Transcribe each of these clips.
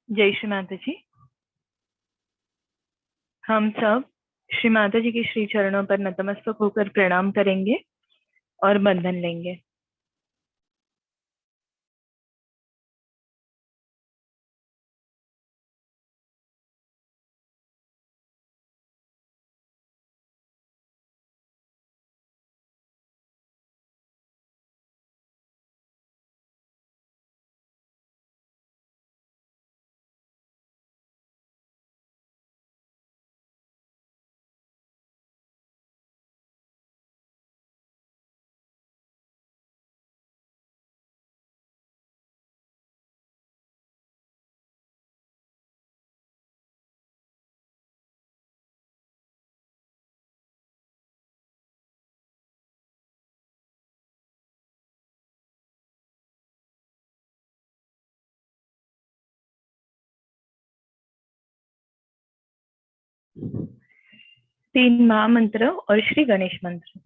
जय श्री माता जी। हम सब श्री माता जी के श्री चरणों पर नतमस्तक होकर प्रणाम करेंगे और बंधन लेंगे। तीन महामंत्र और श्री गणेश मंत्र।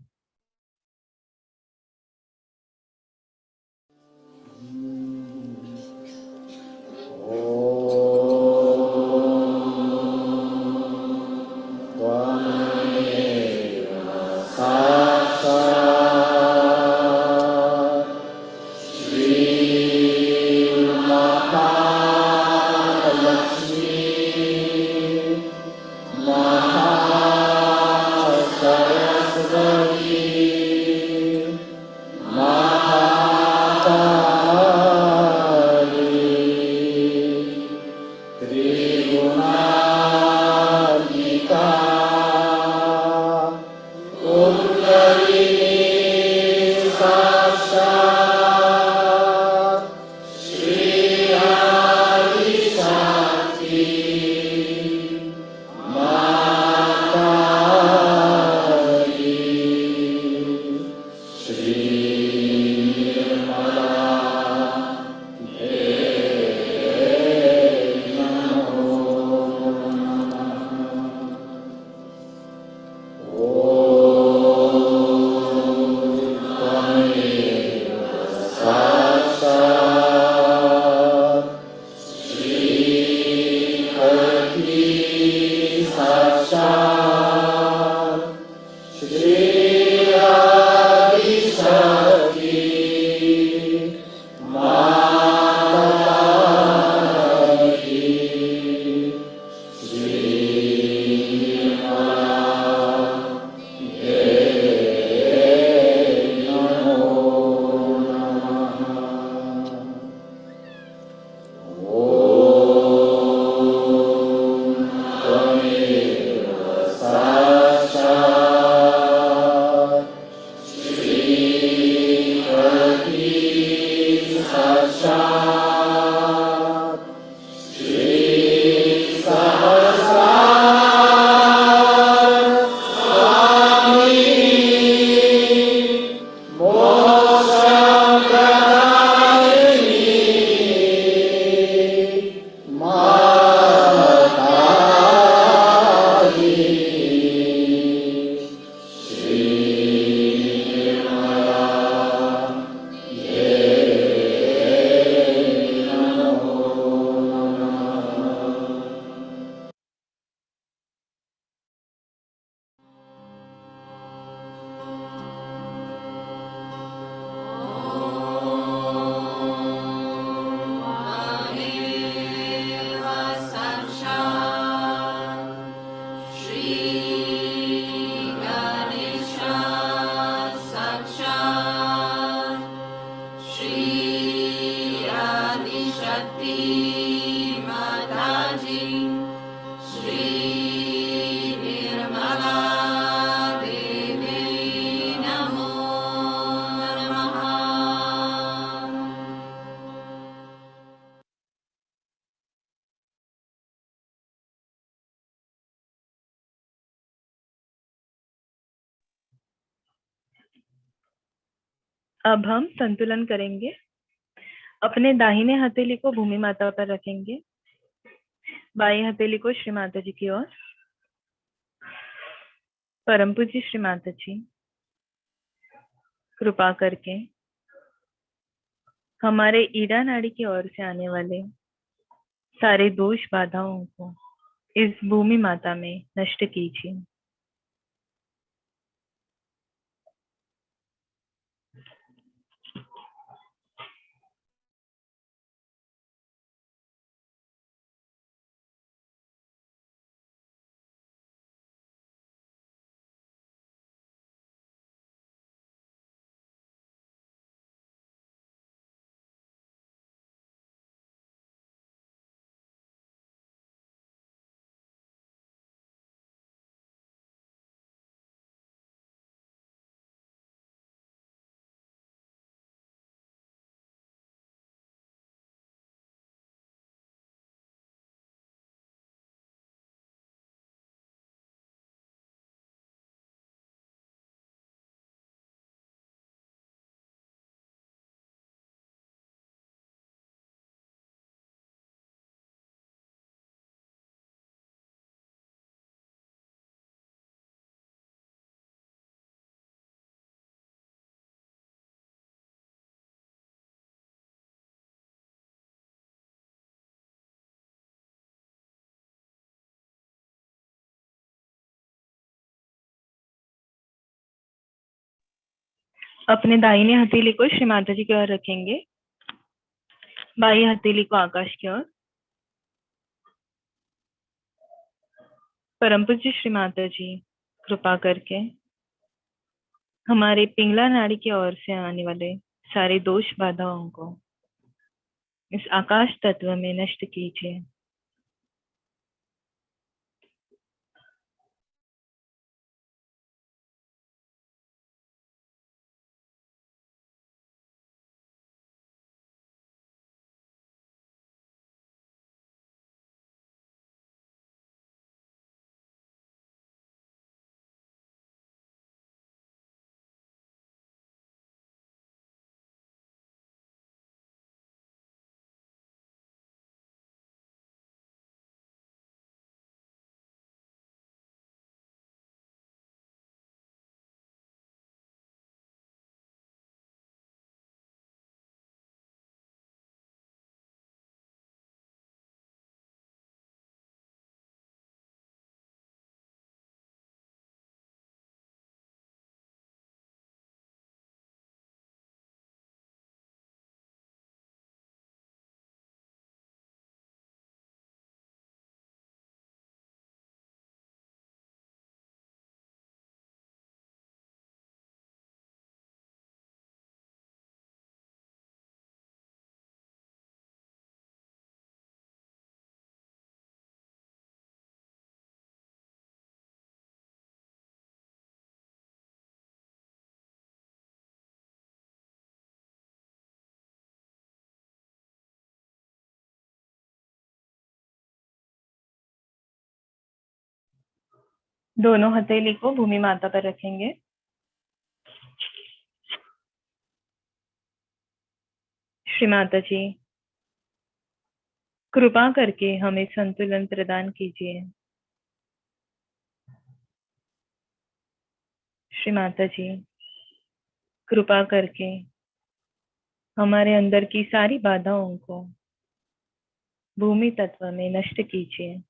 अब हम संतुलन करेंगे। अपने दाहिने हथेली को भूमि माता पर रखेंगे, बाई हथेली को श्री माता जी की ओर। परम पूज्य श्री माता जी, कृपा करके हमारे ईड़ा नाड़ी की ओर से आने वाले सारे दोष बाधाओं को इस भूमि माता में नष्ट कीजिए। अपने दाहिने हथेली को श्री माता जी की ओर रखेंगे, बाई हथेली को आकाश की ओर। परम पूज्य श्री माता जी, कृपा करके हमारे पिंगला नाड़ी की ओर से आने वाले सारे दोष बाधाओं को इस आकाश तत्व में नष्ट कीजिए। दोनों हथेली को भूमि माता पर रखेंगे। श्री माता जी, कृपा करके हमें संतुलन प्रदान कीजिए। श्री माता जी, कृपा करके हमारे अंदर की सारी बाधाओं को भूमि तत्व में नष्ट कीजिए।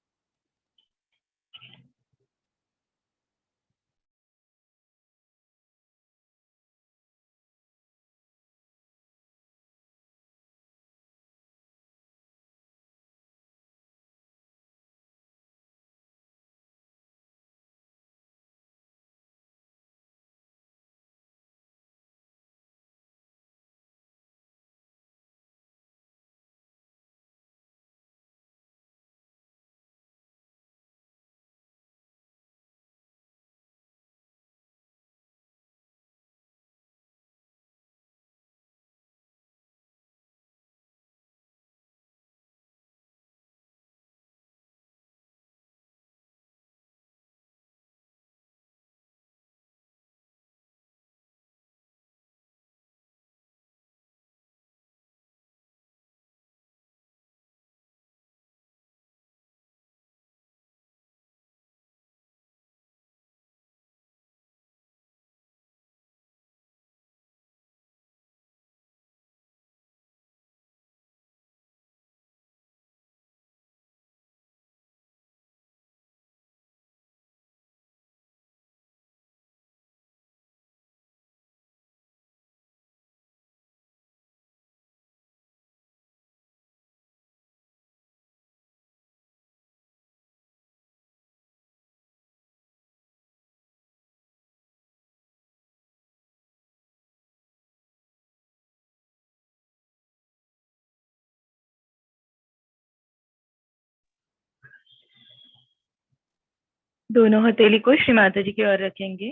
दोनों हथेली को श्री माता जी की ओर रखेंगे।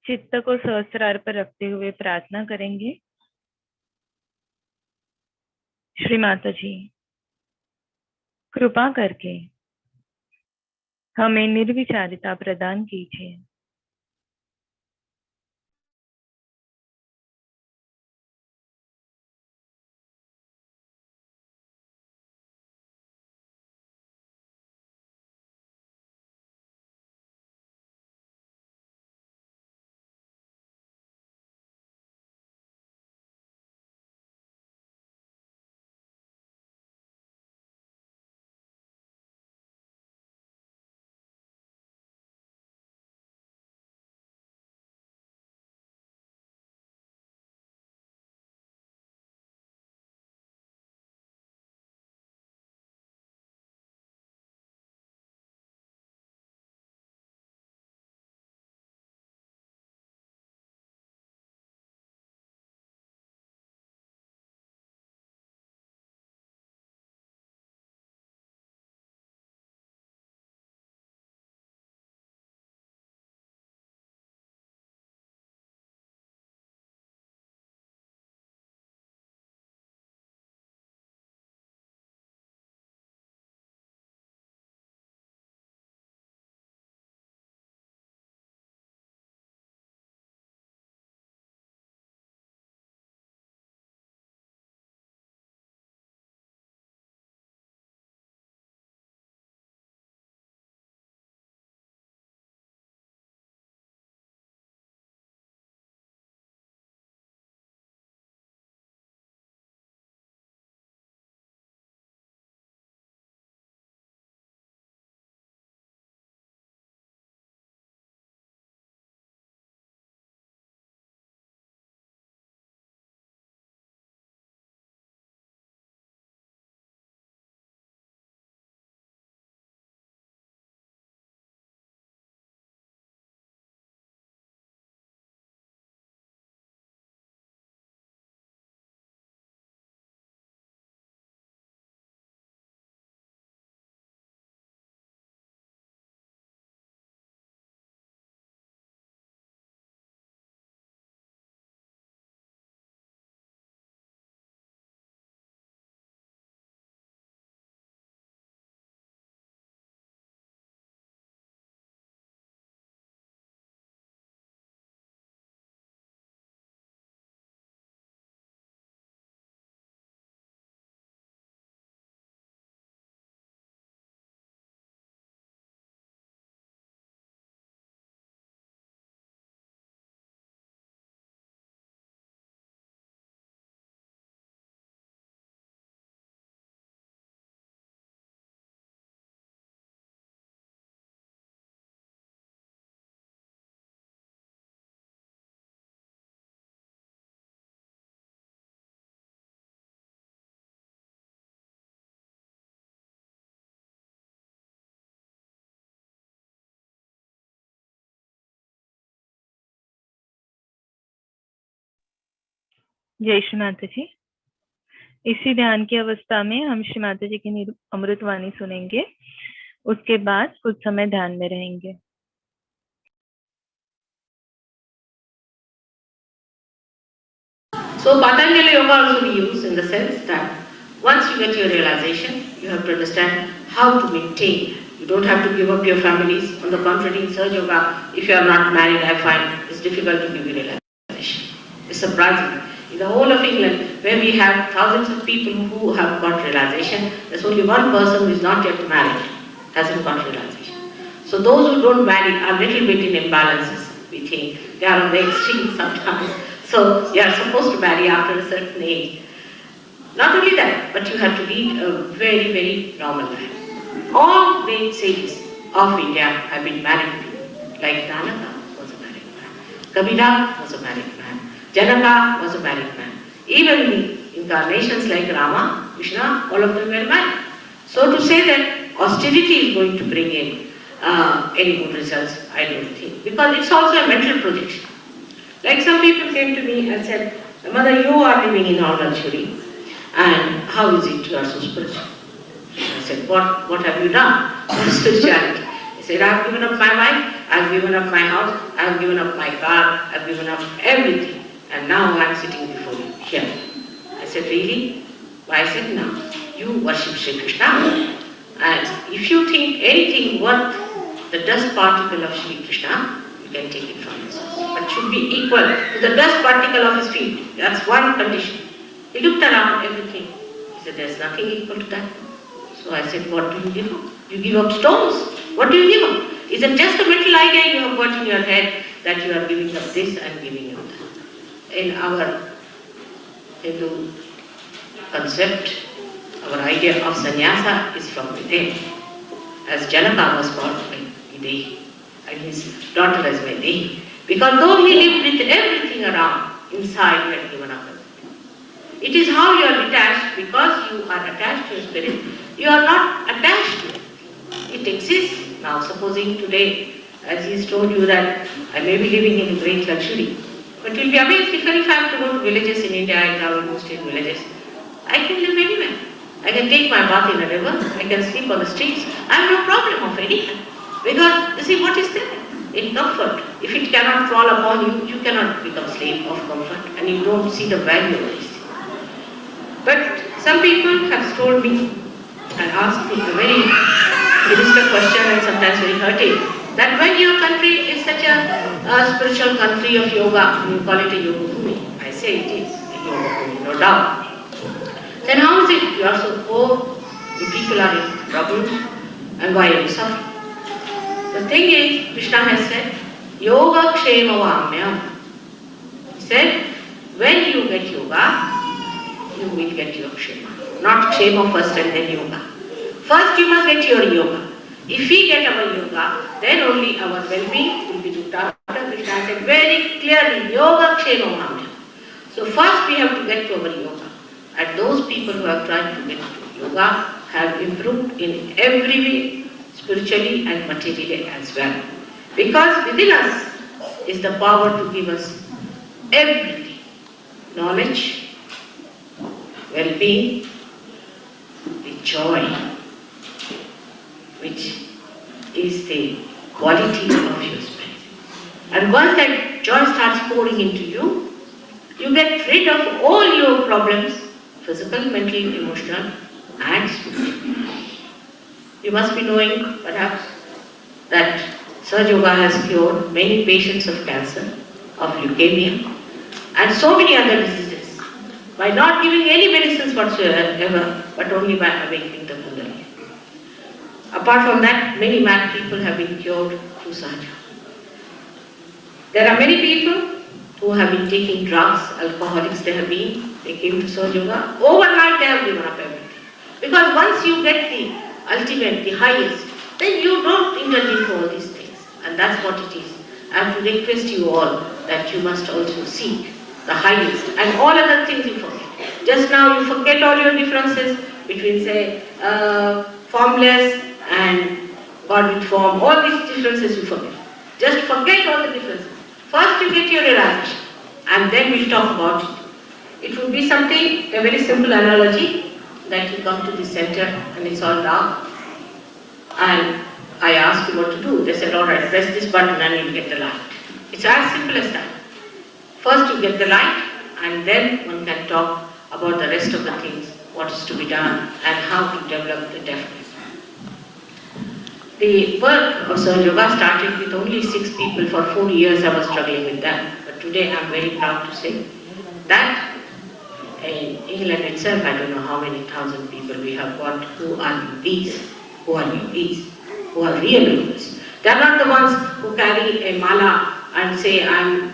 चित्त को सहस्त्रार पर रखते हुए प्रार्थना करेंगे। श्री माता जी, कृपा करके हमें निर्विचारिता प्रदान कीजिए। जय श्री माता जी। इसी ध्यान की अवस्था में हम श्री माता जी की अमृतवाणी सुनेंगे। उसके बाद कुछ समय ध्यान में रहेंगे। So Patanjali Yoga also we use in the sense that once you get your realization, you have to understand how to maintain. You don't have to give up your families. On the contrary, in Sahaja Yoga, if you are not married, I find it's difficult to give you realization. It's surprising. In the whole of England, where we have thousands of people who have got realization, there's only one person who is not yet married, hasn't got realization. So those who don't marry are a little bit in imbalances, we think. They are on the extreme sometimes. So you are supposed to marry after a certain age. Not only that, but you have to lead a very, very normal life. All great sages of India have been married people. Like Nanaka was a married man. Kabira was a married man. Janaka was a married man. Even in incarnations like Rama, Krishna, all of them were married. So to say that austerity is going to bring in any good results, I don't think. Because it's also a mental projection. Like some people came to me and said, Mother, you are living in all luxury, and how is it you are so spiritual? I said, what have you done? What is spirituality? He He said, I have given up my wife, I have given up my house, I have given up my car, I have given up everything, and now I am sitting before you here. I said, really? I said, no. You worship Sri Krishna, and if you think anything worth the dust particle of Sri Krishna, you can take it from his house. But should be equal to the dust particle of his feet. That's one condition. He looked around everything. He said, there's nothing equal to that. So I said, what do you give up? You give up stones. What do you give up? Is it just a mental idea you have got in your head that you are giving up this and giving up that? In our Hindu concept, our idea of sannyasa is from within. As Janaka was called by Videhi, and his daughter as Videhi. Because though he lived with everything around, inside he had given up. It is how you are detached, because you are attached to your spirit, you are not attached to it. It exists. Now supposing today, as he has told you that I may be living in a great luxury, but you will be amazed if I have to go to villages in India, I travel mostly in villages, I can live anywhere. I can take my bath in a river, I can sleep on the streets, I have no problem of anything. Because, you see, what is there? In comfort. If it cannot fall upon you, you cannot become slave of comfort, and you don't see the value of this. But some people have told me and asked me a very sinister question and sometimes very hurting, that when your country is such a spiritual country of yoga, you call it a yoga bhumi. I say it is a yoga bhumi, no doubt. Then how is it you are so poor, you people are in trouble, and why are you suffering? The thing is, Krishna has said, yoga kshema vamyam. He said, when you get yoga, you will get your kshema. Not kshema first and then yoga. First you must get your yoga. If we get our yoga, then only our well-being will be looked after. Krishna said very clearly, yoga kshema vamyam. So first we have to get to our yoga. And those people who have tried to get to yoga have improved in every way, spiritually and materially as well. Because within us is the power to give us everything. Knowledge, well-being, the joy, which is the quality of your spirit. And once that joy starts pouring into you, you get rid of all your problems, physical, mental, emotional, and spiritual. You must be knowing, perhaps, that Sahaja Yoga has cured many patients of cancer, of leukemia, and so many other diseases, by not giving any medicines whatsoever, but only by awakening the Kundalini. Apart from that, many mad people have been cured through Sahaja. There are many people who have been taking drugs, alcoholics they came to Sahaja Yoga. Overnight they have given up everything. Because once you get the ultimate, the highest, then you don't indulge into all these things. And that's what it is. I have to request you all that you must also seek the highest, and all other things you forget. Just now you forget all your differences between, say, formless and God with form. All these differences you forget. Just forget all the differences. First you get your realization, and then we'll talk about it. It would be something, a very simple analogy, that you come to the center and it's all dark, and I asked you what to do. They said, alright, press this button and you'll get the light. It's as simple as that. First you get the light, and then one can talk about the rest of the things, what is to be done and how to develop the deafness. The work of Sahaja Yoga started with only 6 people. For 4 years I was struggling with them. But today I am very proud to say that in England itself, I don't know how many thousand people we have got who are yogis, who are real yogis. They are not the ones who carry a mala and say, I'm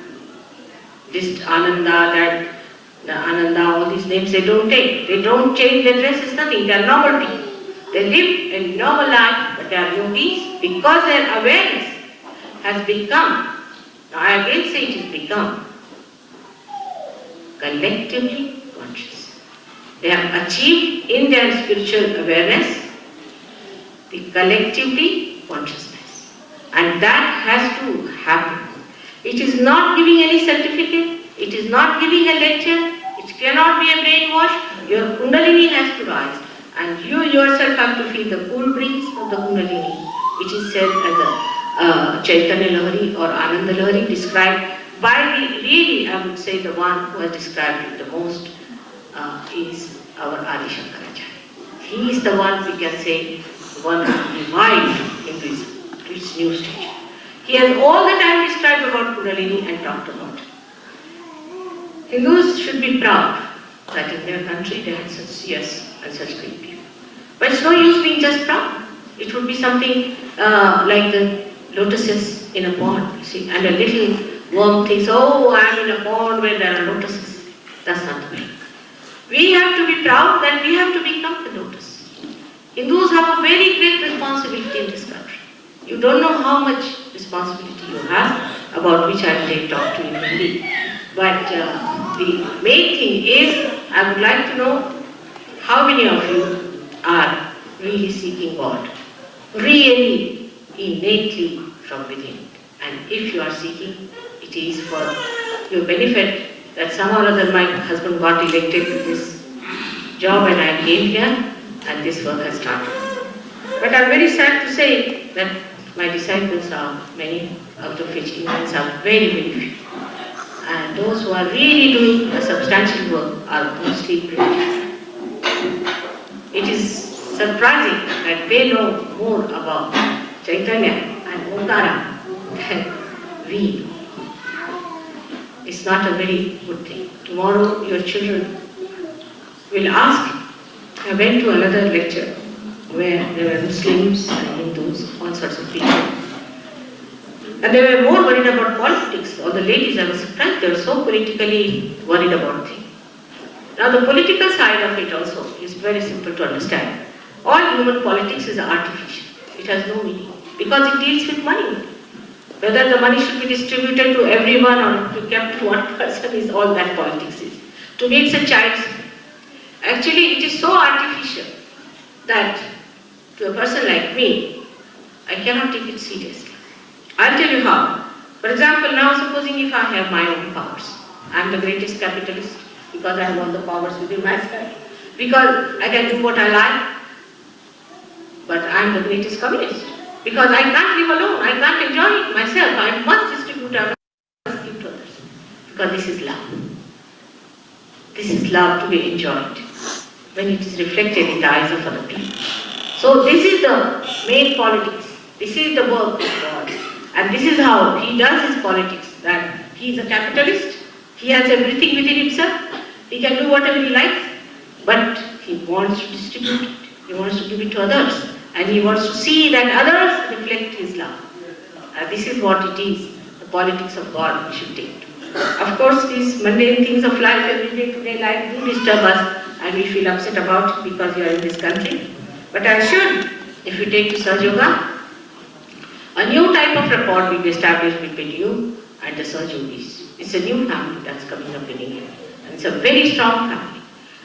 this Ananda, that the Ananda, all these names they don't take. They don't change their dress, it's nothing. They are normal people. They live a normal life, but they are yogis because their awareness has become, now I again say it has become, collectively conscious. They have achieved in their spiritual awareness the collectively consciousness. And that has to happen. It is not giving any certificate, it is not giving a lecture, it cannot be a brainwash. Your Kundalini has to rise, and you yourself have to feel the cool breeze of the Kundalini which is said as a Chaitanya Lahari or Ananda Lahari, described by really, I would say, the one who has described it the most is our Adi Shankaracharya. He is the one, we can say, the one who revived Hinduism to its new stage. He has all the time described about Kundalini and talked about it. Hindus should be proud that in their country they had such seers and such great people. But it's no use being just proud. It would be something like the lotuses in a pond, you see, and a little worm thinks, oh, I'm in a pond where there are lotuses. That's not the way. We have to be proud that we have to become the lotus. Hindus have a very great responsibility in this country. You don't know how much responsibility you have, about which I will talk to you in Hindi. But the main thing is, I would like to know how many of you are really seeking God, really, innately from within. And if you are seeking, it is for your benefit that somehow or other my husband got elected to this job and I came here and this work has started. But I am very sad to say that my disciples are many, out of which Indians are very, very few. And those who are really doing a substantial work are mostly British. It is surprising that they know more about Chaitanya and Omkara than we do. It's not a very good thing. Tomorrow your children will ask. I went to another lecture where there were Muslims and Hindus, all sorts of people. And they were more worried about politics. All the ladies, I was surprised, they were so politically worried about things. Now the political side of it also is very simple to understand. All human politics is artificial. It has no meaning because it deals with money. Whether the money should be distributed to everyone or to be kept to one person is all that politics is. To me it's a child's play. Actually it is so artificial that to a person like me, I cannot take it seriously. I'll tell you how. For example, now supposing if I have my own powers, I am the greatest capitalist because I have all the powers within myself. Because I can do what I like, but I am the greatest communist. Because I can't live alone, I can't enjoy it myself, I must distribute, I must give to others. Because this is love. This is love to be enjoyed when it is reflected in the eyes of other people. So this is the main politics. This is the work of God. And this is how he does his politics. That he is a capitalist, he has everything within himself, he can do whatever he likes, but he wants to distribute it, he wants to give it to others. And he wants to see that others reflect his love. This is what it is, the politics of God we should take to. Of course, these mundane things of life, everyday today life do disturb us and we feel upset about it because we are in this country. But I should, if you take to Sahaja Yoga, a new type of rapport will be established between you and the Sahaja Yogis. It's a new family that's coming up in India. And it's a very strong family.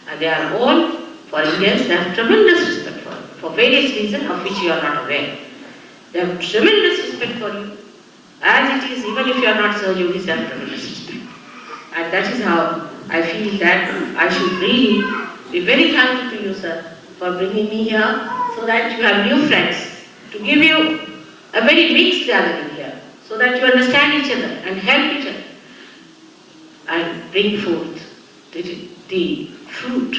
And they are all, for Indians, they have tremendous respect for various reasons of which you are not aware. They have tremendous respect for you. As it is, even if you are not Sahaja Yogis, they have tremendous respect. And that is how I feel that I should really be very thankful to you, sir, for bringing me here so that you have new friends, to give you a very mixed gathering here, so that you understand each other and help each other and bring forth the fruit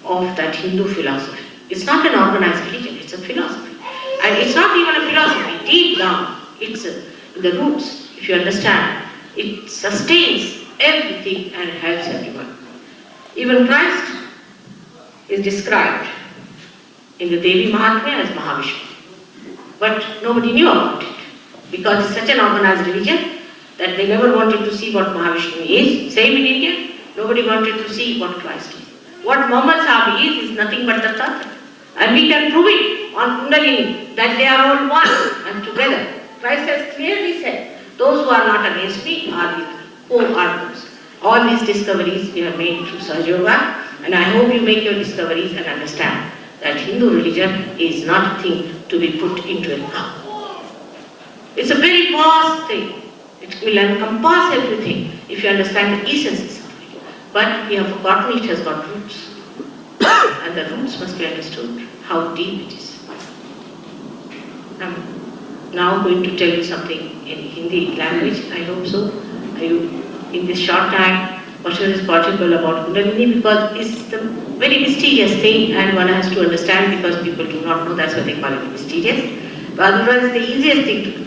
of that Hindu philosophy. It's not an organized religion, it's a philosophy. And it's not even a philosophy, deep down, it's the roots, if you understand. It sustains everything and helps everyone. Even Christ is described in the Devi Mahatmya as Mahavishnu. But nobody knew about it because it's such an organized religion that they never wanted to see what Mahavishnu is. Same in India, nobody wanted to see what Christ is. What Muhammad Sahib is nothing but the Tatra. And we can prove it on Kundalini that they are all one and together. Christ has clearly said, those who are not against me are with me. Who are those? All these discoveries we have made through Sahaja Yoga, and I hope you make your discoveries and understand that Hindu religion is not a thing to be put into a cup. It's a very vast thing. It will encompass everything if you understand the essences of it. But we have forgotten it has got roots. And the roots must be understood, how deep it is. now going to tell you something in Hindi language. I hope so. In this short time, whatever is possible about Kundalini, because it's a very mysterious thing and one has to understand because people do not know, that's why they call it mysterious. But otherwise, it's the easiest thing to do.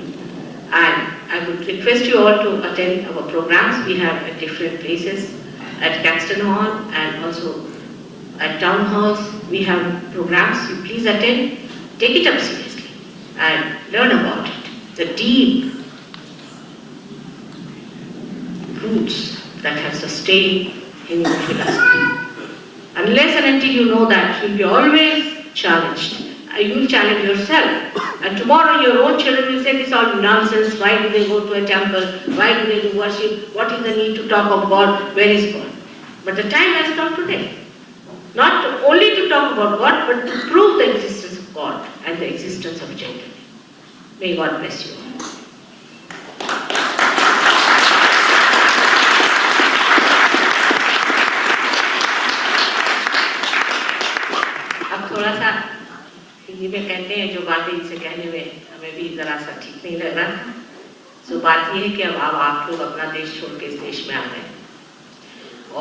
And I would request you all to attend our programs. We have at different places, at Caxton Hall and also at town halls. We have programs. You please attend. Take it up seriously and learn about it. The deep roots that have sustained Hindu philosophy. Unless and until you know that, you will be always challenged. You will challenge yourself. And tomorrow your own children will say this is all nonsense. Why do they go to a temple? Why do they do worship? What is the need to talk of God? Where is God? But the time has come today. Not only to talk about God, but to prove the existence of God and the existence of gender. May God bless you all. अब थोड़ा सा हिंदी में कहते हैं जो बातें इनसे कहने में हमें भी जरा सा ठीक नहीं लग रहा था। सो बात ये है कि अब आप लोग अपना देश छोड़ के इस देश में आ गए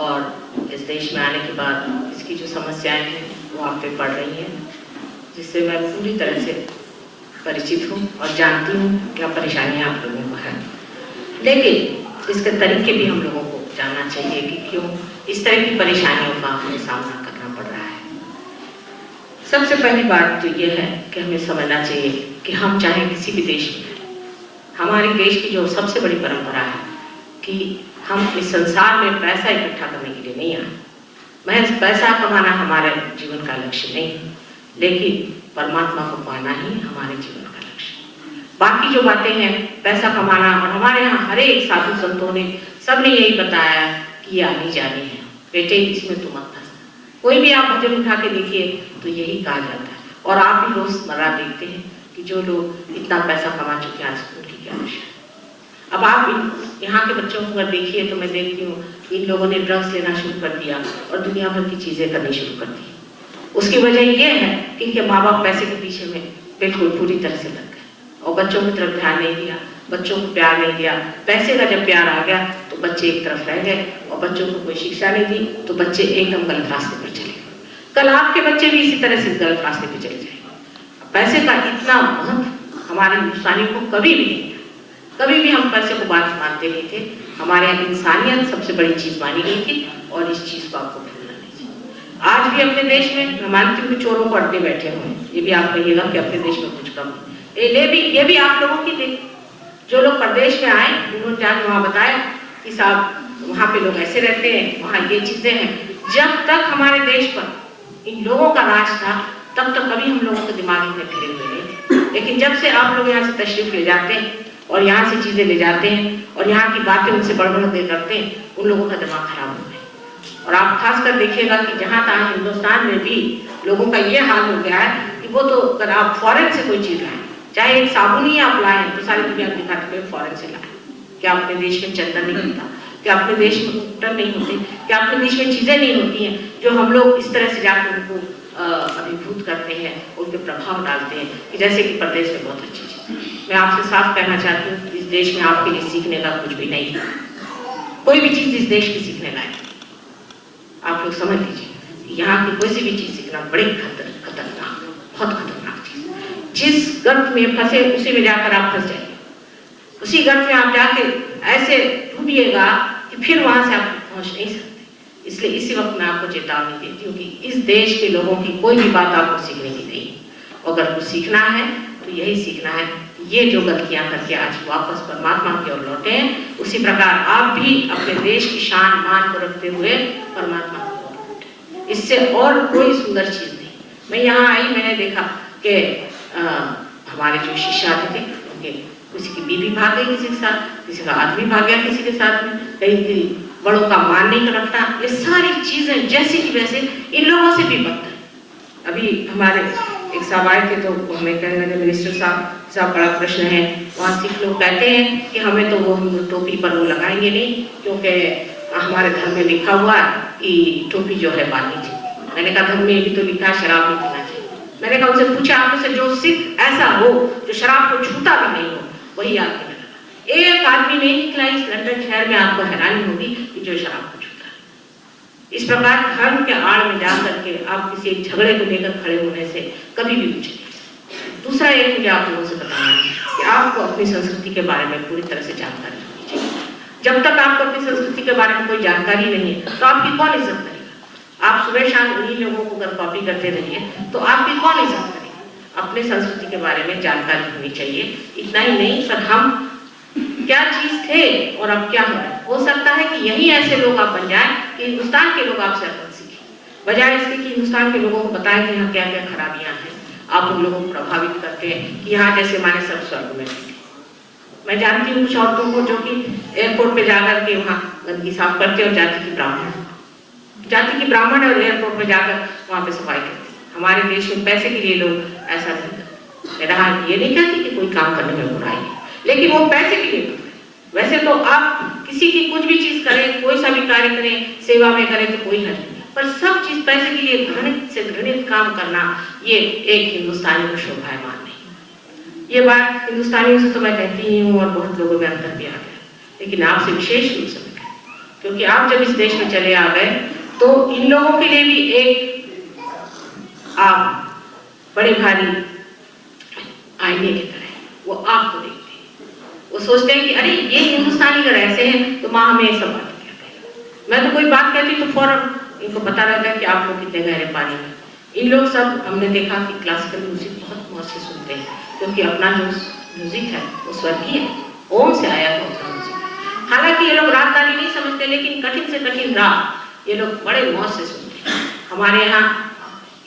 और इस देश में आने के बाद इसकी जो समस्याएं हैं वो आप पे पड़ रही हैं, जिससे मैं पूरी तरह से परिचित हूँ और जानती हूँ क्या परेशानियाँ आप लोगों को हैं। लेकिन इसके तरीके भी हम लोगों को जानना चाहिए कि क्यों इस तरह की परेशानियों का हमें सामना करना पड़ रहा है। सबसे पहली बात तो ये है कि हमें समझना चाहिए कि हम चाहे किसी भी देश में, हमारे देश की जो सबसे बड़ी परंपरा है कि हम इस संसार में पैसा इकट्ठा करने के लिए नहीं आए। महज पैसा कमाना हमारे जीवन का लक्ष्य नहीं, लेकिन परमात्मा को पाना ही हमारे जीवन का लक्ष्य। बाकी जो बातें हैं पैसा कमाना, और हमारे यहाँ हर एक साधु संतों ने सबने यही बताया कि ये आनी जानी है, बेटे इसमें तुम मत फंसना। कोई भी आप भजन उठा के देखिए तो यही कहा जाता है, और आप भी रोजमर्रा देखते हैं कि जो लोग इतना पैसा कमा चुके हैं आज उनकी क्या दशा है। अब आप यहाँ के बच्चों को अगर देखिए तो मैं देखती हूँ इन लोगों ने ड्रग्स लेना शुरू कर दिया और दुनिया भर की चीजें करनी शुरू कर दी। उसकी वजह यह है कि इनके माँ बाप पैसे के पीछे में बिल्कुल पूरी तरह से लग गए और बच्चों की तरफ ध्यान नहीं दिया, बच्चों को प्यार नहीं दिया। पैसे का जब प्यार आ गया तो बच्चे एक तरफ रह गए और बच्चों को कोई शिक्षा नहीं दी तो बच्चे एकदम गलत रास्ते पर चले गए। कल आपके बच्चे भी इसी तरह से गलत रास्ते पर चले जाएंगे। पैसे का इतना महत्व हमारे हिंदुस्तानियों को कभी भी नहीं था, कभी भी हम पैसे को बात मानते नहीं थे। हमारे यहाँ इंसानियत सबसे बड़ी चीज मानी गई थी और इस चीज को आपको भूलना नहीं चाहिए। आज भी अपने देश में मैं मानती हूँ कि चोरों को अड्डे बैठे हुए हैं, ये भी आप कहिएगा कि अपने देश में कुछ कम है। ये भी आप लोगों की देख, जो लोग प्रदेश में आए उन्होंने जाके वहाँ बताया कि साहब वहाँ पे लोग ऐसे रहते हैं, वहाँ ये चीजें हैं। जब तक हमारे देश पर इन लोगों का राज था तब तक कभी हम लोगों के दिमाग में फिरे हुए नहीं थे, लेकिन जब से आप लोग यहाँ से तशरीफ ले जाते हैं और यहाँ से चीजें ले जाते हैं और यहाँ की बातें उनसे बढ़ के करते हैं, उन लोगों का दिमाग खराब हो गया। और आप खासकर देखिएगा कि जहाँ तहाँ हिंदुस्तान में भी लोगों का ये हाल हो गया है कि वो तो अगर आप फॉरेन से कोई चीज लाएं, चाहे एक साबुन ही आप लाएं तो सारी दुनिया दिखाते हुए फॉरेन से लाएं। क्या अपने देश में चंदन नहीं होता? क्या अपने देश में उपटन नहीं होते? क्या अपने देश में चीजें नहीं होती हैं जो हम लोग इस तरह से जाकर उनको अभिभूत करते हैं, उन पर प्रभाव डालते हैं कि जैसे कि प्रदेश में बहुत अच्छी चीज। मैं आपसे साफ कहना चाहती हूँ इस देश में आपके लिए सीखने का कुछ भी नहीं है। कोई भी चीज इस देश की सीखने लायक आप लोग समझ लीजिए, यहाँ की कोई सी भी चीज सीखना बड़ी खतरनाक, बहुत खतरनाक चीज। जिस गर्त में फंसे उसी में जाकर आप फंस जाएंगे, उसी गर्त में आप जाके ऐसे डूबिएगा कि फिर वहां से आप पहुंच नहीं सकते। इसलिए इसी वक्त मैं आपको चेतावनी देती हूँ कि इस देश के लोगों की कोई भी बात आपको सीखने की नहीं। अगर कुछ सीखना है तो यही सीखना है, ये जो गलतियां करके आज वापस परमात्मा की ओर लौटे हैं, उसी प्रकार आप भी अपने देश की शान मान को रखते हुए परमात्मा की ओर लौटे। इससे और कोई सुंदर चीज नहीं। मैं यहाँ आई, मैंने देखा कि हमारे जो शिष्यार्थी थे उनके किसी की बीवी भाग गई किसी के साथ, किसी का आदमी भाग गया किसी के साथ में, कहीं बड़ों का मान नहीं रखना, ये सारी चीजें जैसी की वैसे इन लोगों से भी बदतर। अभी हमारे एक साहब आए थे तो हमें कहने लगे मिनिस्टर साहब बड़ा प्रश्न है। वहाँ सिख लोग कहते हैं कि हमें तो वो हम टोपी पर वो लगाएंगे नहीं क्योंकि हमारे धर्म में लिखा हुआ है कि टोपी जो है बांधनी चाहिए। मैंने कहा धर्म में भी तो लिखा है शराब नहीं पीना चाहिए। मैंने कहा उनसे पूछा, आप में से जो सिख ऐसा हो जो शराब को छूता भी नहीं हो, वही आगे निकला। एक आदमी नहीं निकला इस लंदन शहर में, आपको हैरानी होगी कि जो शराब को छूता है। इस प्रकार धर्म के आड़ में जा करके आप किसी एक झगड़े को लेकर खड़े होने से कभी भी कुछ नहीं। दूसरा एक मुझे आप लोगों से बताना है कि आपको अपनी संस्कृति के बारे में पूरी तरह से जानकारी होनी चाहिए। जब तक आपको अपनी संस्कृति के बारे में कोई जानकारी नहीं है तो आपकी कौन इज्जत करेगा? आप सुबह शाम उन्हीं लोगों को अगर कॉपी करते रहिए तो आपकी कौन इज्जत करेगा? अपने संस्कृति के बारे में जानकारी होनी चाहिए। इतना ही नहीं, पर हम क्या चीज थे और अब क्या हो रहा है। हो सकता है कि यही ऐसे लोग आप बन जाएं कि हिंदुस्तान के लोग आपसे अकल सीखें, बजाय इसके कि हिंदुस्तान के लोगों को बताएं कि यहाँ क्या क्या खराबियां हैं। आप उन लोगों को प्रभावित करते हैं कि यहाँ जैसे हमारे सब स्वर्ग में। मैं जानती हूँ कुछ औरतों को जो कि एयरपोर्ट पे जाकर के वहाँ गंदगी साफ करते और जाति की ब्राह्मण और एयरपोर्ट पे जाकर वहाँ पे सफाई करते। हमारे देश में पैसे के लिए लोग ऐसा नहीं करते। मैं ये नहीं कहती कि कोई काम करने में बुराई है, लेकिन वो पैसे के लिए करते। वैसे तो आप किसी की कुछ भी चीज करें, कोई सा भी कार्य करें, सेवा में करें तो कोई हर्ज नहीं, पर सब चीज पैसे के लिए घृणित से घृणित काम करना, ये एक हिंदुस्तानी को शोभायमान नहीं। ये बात हिंदुस्तानियों से तो मैं कहती ही हूँ और बहुत लोगों में अंतर भी आ गया, लेकिन आपसे विशेष रूप से मैं कहती हूँ, क्योंकि आप जब इस देश में चले आ गए तो इन लोगों के लिए भी एक आप बड़े भारी आईने की तरह वो आपको देखते हैं। वो सोचते हैं कि अरे ये हिंदुस्तानी अगर ऐसे हैं तो माँ हमें ये सब बात क्या कहेगा। मैं तो कोई बात कहती तो फौरन इनको पता रहता है कि आप लोग कितने गहरे पानी में। इन लोग सब हमने देखा कि क्लासिकल म्यूजिक बहुत मौज से सुनते हैं, क्योंकि अपना जो म्यूजिक है वो स्वर्गीय है, ओम से आया हुआ म्यूजिक। हालांकि ये लोग रागदानी नहीं समझते, लेकिन कठिन से कठिन राग ये लोग बड़े मौज से सुनते हैं। हमारे यहाँ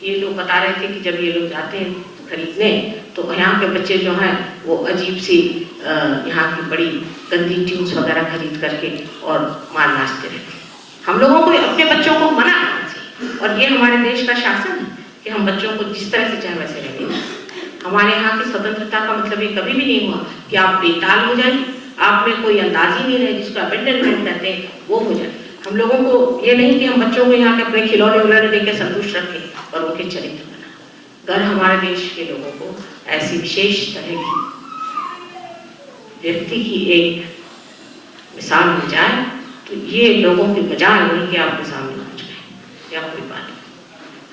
ये लोग बता रहे थे कि जब ये लोग जाते हैं खरीदने तो यहाँ के बच्चे जो हैं वो अजीब सी यहाँ की बड़ी गंदी ट्यून्स वगैरह खरीद करके और मार नाचते रहते हैं। हम लोगों को अपने बच्चों को मना करना चाहिए, और ये हमारे देश का शासन है कि हम बच्चों को जिस तरह से चाहे वैसे रहने। हमारे यहाँ की स्वतंत्रता का मतलब ये कभी भी नहीं हुआ कि आप बेताल हो जाए, आप में कोई अंदाज ही नहीं रहे, जिसको अबेंडनमेंट कहते हैं वो हो जाए। हम लोगों को ये नहीं कि हम बच्चों को यहाँ के अपने खिलौने उलौने देकर संतुष्ट रखें और उनके चरित्र बना। अगर हमारे देश के लोगों को ऐसी विशेष तरह की व्यक्ति की एक मिसाल मिल जाए तो ये लोगों की मजाल नहीं कि आपके सामने पहुंच गए या कोई बात नहीं।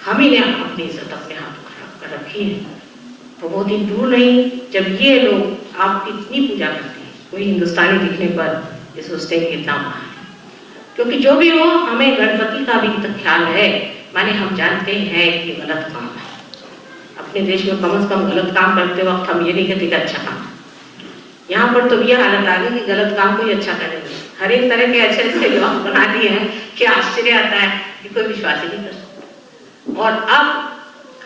हम ही ने अपनी इज्जत अपने हाथों खराब कर रखी है। तो वो दिन दूर नहीं जब ये लोग आपकी इतनी पूजा करते हैं, कोई हिंदुस्तानी दिखने पर ये सोचते हैं कि इतना महान है। क्योंकि जो भी हो, हमें गणपति का भी तो ख्याल है, माने हम जानते हैं कि गलत काम है। अपने देश में कम से कम गलत काम करते वक्त हम ये नहीं कहते कि अच्छा काम। यहाँ पर तो ये हालत आ गई कि गलत काम कोई अच्छा करेंगे। हर एक तरह के अच्छे अच्छे लोग बना दिए हैं कि आश्चर्य आता है कि कोई विश्वास ही नहीं कर सकता। और अब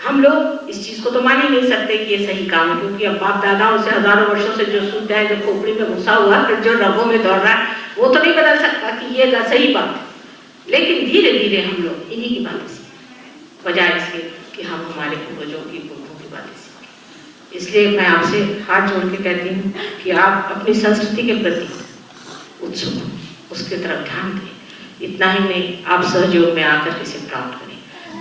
हम लोग इस चीज को तो मान ही नहीं सकते कि ये सही काम है, क्योंकि अब बाप दादाओं से हजारों वर्षों से जो सुनते हैं, जो खोपड़ी में घुसा हुआ है, जो रगों में दौड़ रहा है, वो तो नहीं बदल सकता कि ये सही बात है। लेकिन धीरे धीरे हम लोग इन्हीं की बातें सीखें, बजाय इसके कि हम हमारे पूर्वजों की पुरखों की बातें सीखें। इसलिए मैं आपसे हाथ जोड़ के कहती हूँ कि आप अपनी संस्कृति के प्रति उत्सुक हो, उसकी तरफ ध्यान दें। इतना ही नहीं, आप सहयोग में आकर इसे प्राप्त करें।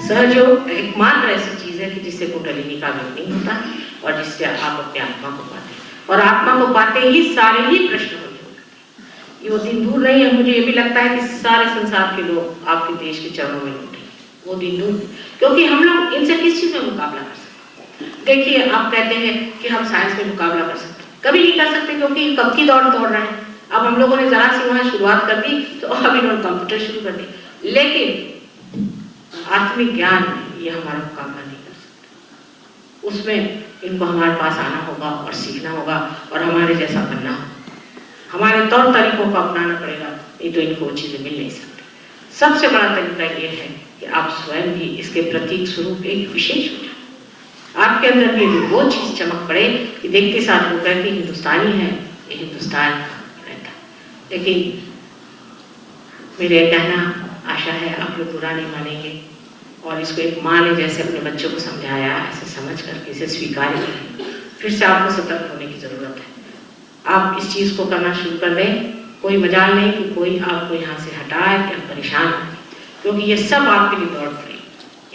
सहयोग एकमात्र ऐसी चीज है कि जिससे कुंडलिनी का अवतरण होता है और जिससे आप अपने आत्मा को पाते हैं, और आत्मा को पाते ही सारे ही प्रश्न हो जाते। ये वो दिन दूर नहीं है, मुझे ये भी लगता है कि सारे संसार के लोग आपके देश के चरणों में लौटे। वो दिन दूर, क्योंकि हम लोग इनसे किस चीज में मुकाबला कर सकते हैं। देखिए, आप कहते हैं कि हम साइंस में मुकाबला कर सकते हैं, कभी नहीं कर सकते, क्योंकि कब की दौड़ रहे हैं। अब हम लोगों ने जरा सी वहां शुरुआत कर दी तो अब इन्होंने कंप्यूटर शुरू कर दी, लेकिन आत्मिक ज्ञान ये हमारा मुकाबला नहीं कर सकता। उसमें इनको हमारे पास आना होगा और सीखना होगा और हमारे जैसा बनना होगा। हमारे तौर तरीकों को अपनाना पड़ेगा, नहीं तो इनको चीजें मिल नहीं सकती। सबसे बड़ा तरीका ये है कि आप स्वयं भी इसके प्रतीक स्वरूप एक विशेष हो जाए। आपके अंदर भी वो चीज चमक पड़े कि देखते साथ वो कहते हिंदुस्तानी है, ये हिंदुस्तान रहता। लेकिन मेरे कहना आशा है आप लोग बुरा नहीं मानेंगे और इसको एक माँ ने जैसे अपने बच्चों को समझाया, ऐसे समझ करके इसे स्वीकार करें। फिर से आपको सतर्क होने की जरूरत है। आप इस चीज को करना शुरू कर दें, कोई मजाल नहीं कि कोई आपको यहाँ से हटाए या परेशान हो, क्योंकि ये सब आपके लिए दौड़ पड़े।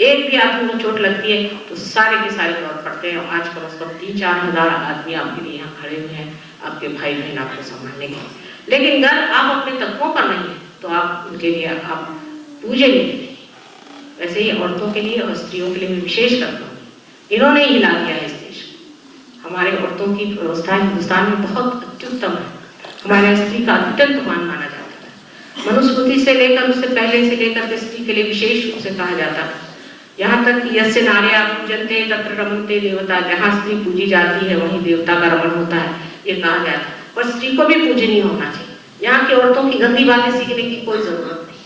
एक भी आदमी को चोट लगती है तो सारे के सारे दौड़ पड़ते हैं। आज कम से कम 3-4 हज़ार आदमी आपके लिए यहाँ खड़े हुए हैं, आपके भाई बहन आपको संभालने के लिए। लेकिन अगर आप अपने तत्वों पर नहीं है तो आप उनके लिए आप पूजे नहीं। वैसे ही औरतों के लिए और स्त्रियों के लिए मैं विशेष करता हूँ, इन्होंने हिला दिया है इस देश को। हमारे औरतों की व्यवस्था हिंदुस्तान में बहुत अत्युत्तम है। हमारे स्त्री का अत्यंत मान माना जाता है। मनुस्मृति से लेकर उससे पहले से लेकर के स्त्री के लिए विशेष रूप से कहा जाता है। यहाँ तक कि यस्य नार्या पूजन्ते तत्र रमन्ते देवता, जहाँ स्त्री पूजी जाती है वहीं देवता का रमण होता है, ये कहा जाता है। पर स्त्री को भी पूजनीय होना चाहिए। यहाँ की औरतों की गंदी बातें सीखने की कोई जरूरत नहीं।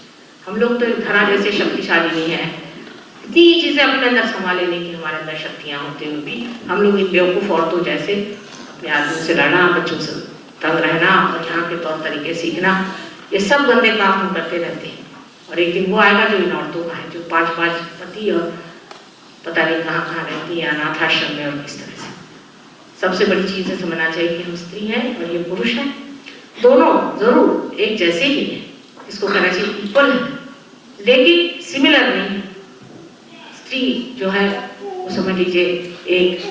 हम लोग तो धरा जैसे शक्तिशाली नहीं है, इतनी चीजें अपने अंदर संभाले नहीं कि हमारे अंदर शक्तियाँ होते हुए भी हम लोग इन बेवकूफ औरतों जैसे अपने आदमियों से लड़ना, बच्चों से तंग रहना और यहाँ के तौर तरीके सीखना, ये सब गंदे काम हम करते रहते हैं। और एक दिन वो आएगा जो इन औरतों का है, जो 5-5 पति और पता नहीं कहाँ कहाँ रहती है, अनाथ आश्रम में और किस तरह से। सबसे बड़ी चीज है समझना चाहिए कि हम स्त्री हैं और ये पुरुष है, दोनों जरूर एक जैसे ही है, इसको कहना चाहिए इक्वल है, लेकिन सिमिलर नहीं। स्त्री जो है वो समझ लीजिए एक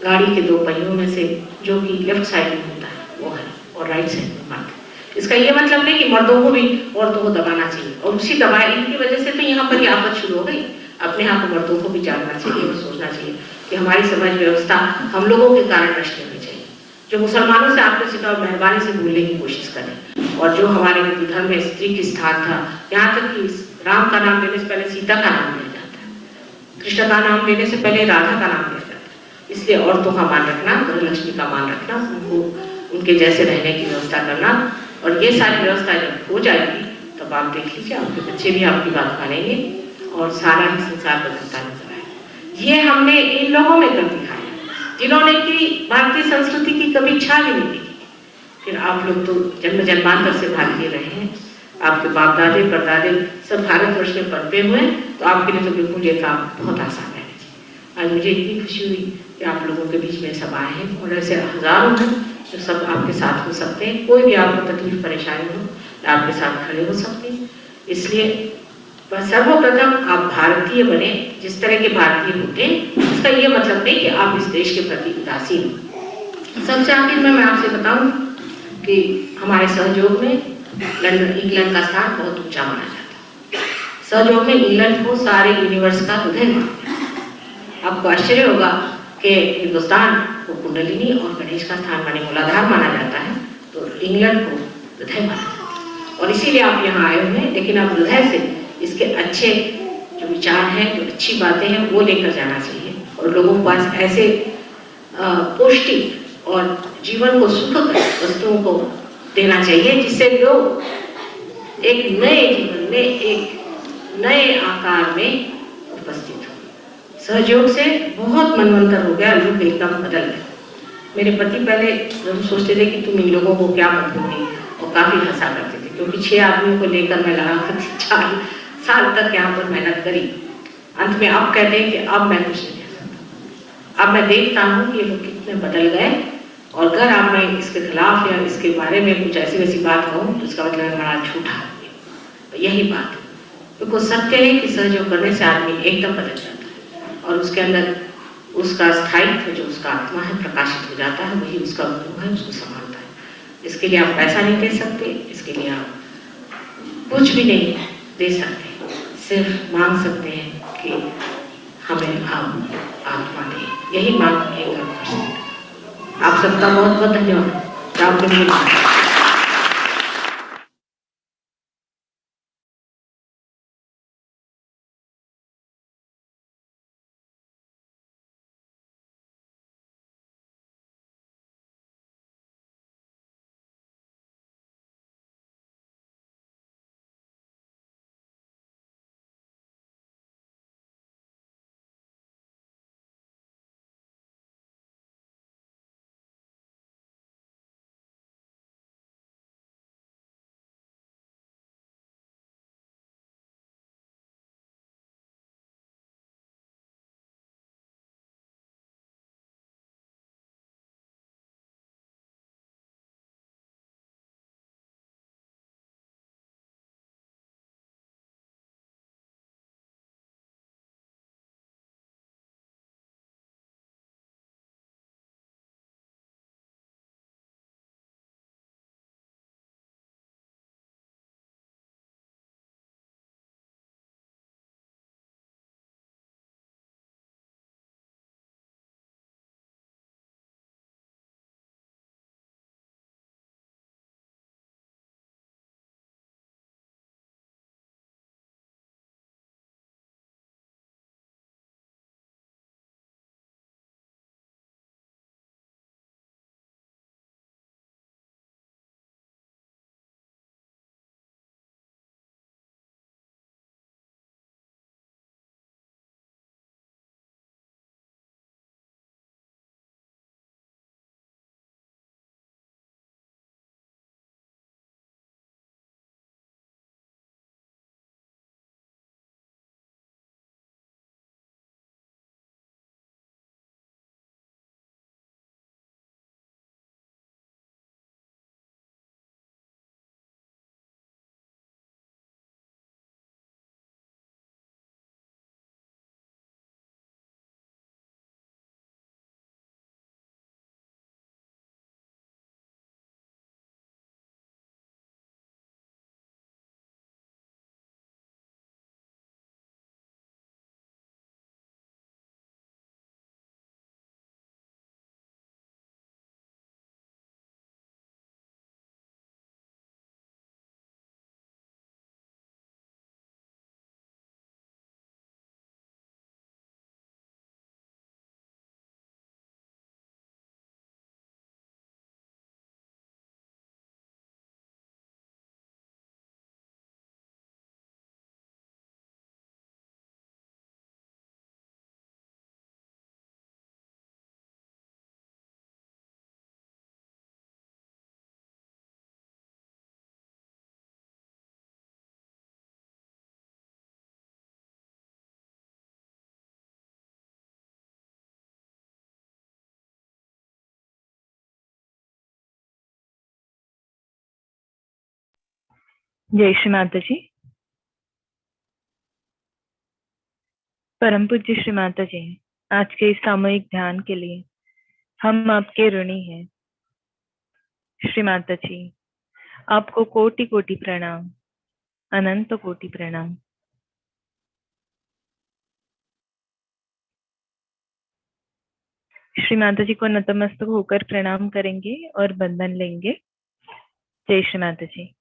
गाड़ी के 2 पहियों में से जो कि लेफ्ट साइड में होता है वो है, और राइट साइड में मर्द। इसका ये मतलब नहीं कि मर्दों को भी औरतों को दबाना चाहिए, और उसी दबाए इनकी वजह से तो यहाँ पर ये आफत शुरू हो गई। अपने यहाँ पर मर्दों को भी जानना चाहिए और सोचना चाहिए कि हमारी समाज व्यवस्था हम लोगों के कारण नष्ट होनी चाहिए। जो मुसलमानों से आपने सीखा और मेहरबानी से भूलने की कोशिश करें, और जो हमारे हिंदू धर्म में स्त्री की स्थान था, यहाँ तक कि राम का नाम लेने से पहले सीता का नाम लिया जाता है, कृष्ण का नाम लेने से पहले राधा का नाम लिया जाता है। इसलिए औरतों का मान रखना, गृहलक्ष्मी का मान रखना, उनको उनके जैसे रहने की व्यवस्था करना, और ये सारी व्यवस्था जब हो जाएगी तब आप देख लीजिए आपके बच्चे भी आपकी बात मानेंगे और सारा ही संसार बदलता नजर आएगा। ये हमने इन लोगों में कर दिखाया जिन्होंने कि भारतीय संस्कृति की कभी छा भी नहीं देखी। फिर आप लोग तो जन्म जन्मांतर से भारतीय रहे हैं, आपके बाप दादे परदादे सब भारतवर्ष में पनपे हुए, तो आपके लिए तो बिल्कुल ये काम बहुत आसान है। आज मुझे इतनी खुशी हुई कि आप लोगों के बीच में सब आए हैं, और ऐसे हजारों हैं जो सब आपके साथ हो सकते हैं। कोई भी आपको तकलीफ परेशानी हो आपके साथ खड़े हो सकते हैं। इसलिए सर्वप्रथम आप भारतीय बने, जिस तरह के भारतीय होते हैं। इसका ये मतलब नहीं कि आप इस देश के प्रति उदासीन हो। सबसे आखिर में मैं आपसे बताऊं कि हमारे सहयोग में लंदन इंग्लैंड का स्थान बहुत ऊंचा माना जाता है। सहयोग में इंग्लैंड को सारे यूनिवर्स का हृदय मानते हैं। आपको आश्चर्य होगा कि हिंदुस्तान को कुंडलिनी और गणेश का स्थान माने मूलाधार माना जाता है, तो इंग्लैंड को हृदय माना जाता है। और इसीलिए आप यहाँ आए हुए हैं, लेकिन आप हृदय से इसके अच्छे जो विचार हैं, जो अच्छी बातें हैं वो लेकर जाना चाहिए, और लोगों के पास ऐसे पौष्टिक और जीवन को सुखद वस्तुओं को देना चाहिए जिससे लोग एक नए जीवन में, एक नए आकार में उपस्थित हो। सहयोग से बहुत मनवंतर हो गया, लोग एकदम बदल गए। मेरे पति पहले जब सोचते थे कि तुम इन लोगों को क्या मत दोगे, और काफी हंसा करते थे, क्योंकि 6 आदमियों को लेकर मैं लगा करती 4 साल तक यहाँ पर मेहनत करी। अंत में अब कहते हैं कि अब मैं कुछ नहीं कह सकता। अब मैं देखता हूँ कि ये लोग कितने बदल गए, और अगर आप मैं इसके खिलाफ या इसके बारे में कुछ ऐसी वैसी बात कहूँ तो इसका मतलब है बड़ा झूठा आदमी। तो यही बात है, क्योंकि सत्य है कि सहयोग करने से आदमी एकदम बदल जाता है, और उसके अंदर उसका स्थायित्व जो उसका आत्मा है प्रकाशित हो जाता है, वही उसका गुरु है, उसको संभालता है। इसके लिए आप पैसा नहीं दे सकते, इसके लिए आप कुछ भी नहीं दे सकते, सिर्फ मांग सकते हैं कि हमें आप आत्मा दें। यही मांग एक आप सबका बहुत बहुत धन्यवाद। राम जय श्री माता जी। परम पूज्य श्री माता जी, आज के इस सामूहिक ध्यान के लिए हम आपके ऋणी हैं। श्री माता जी, आपको कोटि कोटि प्रणाम, अनंत कोटि प्रणाम। श्री माता जी को नतमस्तक होकर प्रणाम करेंगे और बंधन लेंगे। जय श्री माता जी।